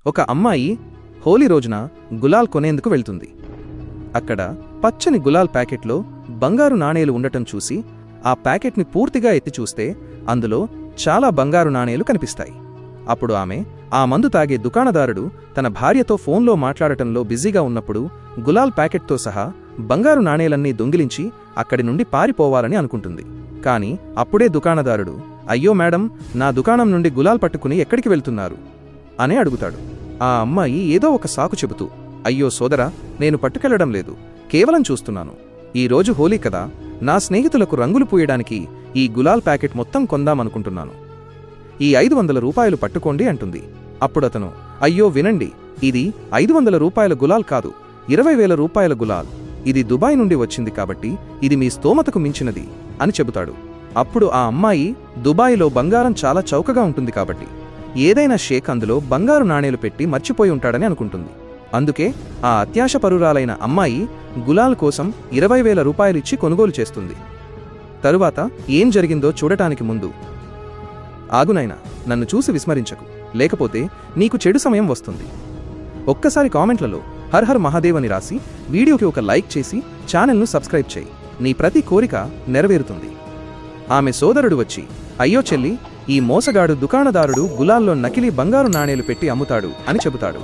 ఒక అమ్మాయి హోలీ రోజున గులాల్ కొనేందుకు వెళ్తుంది. అక్కడ పచ్చని గులాల్ ప్యాకెట్లో బంగారు నాణేలు ఉండటం చూసి ఆ ప్యాకెట్ని పూర్తిగా ఎత్తి చూస్తే అందులో చాలా బంగారు నాణేలు కనిపిస్తాయి. అప్పుడు ఆమె ఆ మందు తాగే దుకాణదారుడు తన భార్యతో ఫోన్లో మాట్లాడటంలో బిజీగా ఉన్నప్పుడు గులాల్ ప్యాకెట్తో సహా బంగారు నాణేలన్నీ దొంగిలించి అక్కడి నుండి పారిపోవాలని అనుకుంటుంది. కాని అప్పుడే దుకాణదారుడు, అయ్యో మేడం, నా దుకాణం నుండి గులాల్ పట్టుకుని ఎక్కడికి వెళ్తున్నారు అని అడుగుతాడు. ఆ అమ్మాయి ఏదో ఒక సాకు చెబుతూ, అయ్యో సోదరా, నేను పట్టుకెళ్లడం లేదు, కేవలం చూస్తున్నాను. ఈరోజు హోలీ కదా, నా స్నేహితులకు రంగులు పూయడానికి ఈ గులాల్ ప్యాకెట్ మొత్తం కొందామనుకుంటున్నాను. ఈ 500 రూపాయలు పట్టుకోండి అంటుంది. అప్పుడతను, అయ్యో వినండి, ఇది 500 రూపాయల గులాల్ కాదు, 20,000 రూపాయల గులాల్. ఇది దుబాయ్ నుండి వచ్చింది కాబట్టి ఇది మీ స్తోమతకు మించినది అని చెబుతాడు. అప్పుడు ఆ అమ్మాయి దుబాయ్లో బంగారం చాలా చౌకగా ఉంటుంది కాబట్టి ఏదైనా షేక్ అందులో బంగారు నాణేలు పెట్టి మర్చిపోయి ఉంటాడని అనుకుంటుంది. అందుకే ఆ అత్యాశపరురాలైన అమ్మాయి గులాల్ కోసం 20,000 రూపాయలిచ్చి కొనుగోలు చేస్తుంది. తరువాత ఏం జరిగిందో చూడటానికి ముందు, ఆగునైనా, నన్ను చూసి విస్మరించకు, లేకపోతే నీకు చెడు సమయం వస్తుంది. ఒక్కసారి కామెంట్లలో హర్ హర్ మహాదేవ్ అని రాసి వీడియోకి ఒక లైక్ చేసి ఛానల్ను సబ్స్క్రైబ్ చేయి. నీ ప్రతి కోరిక నెరవేరుతుంది. ఆమె సోదరుడు వచ్చి, అయ్యో చెల్లి, ఈ మోసగాడు దుకాణదారుడు గులాల్లో నకిలీ బంగారు నాణేలు పెట్టి అమ్ముతాడు అని చెబుతాడు.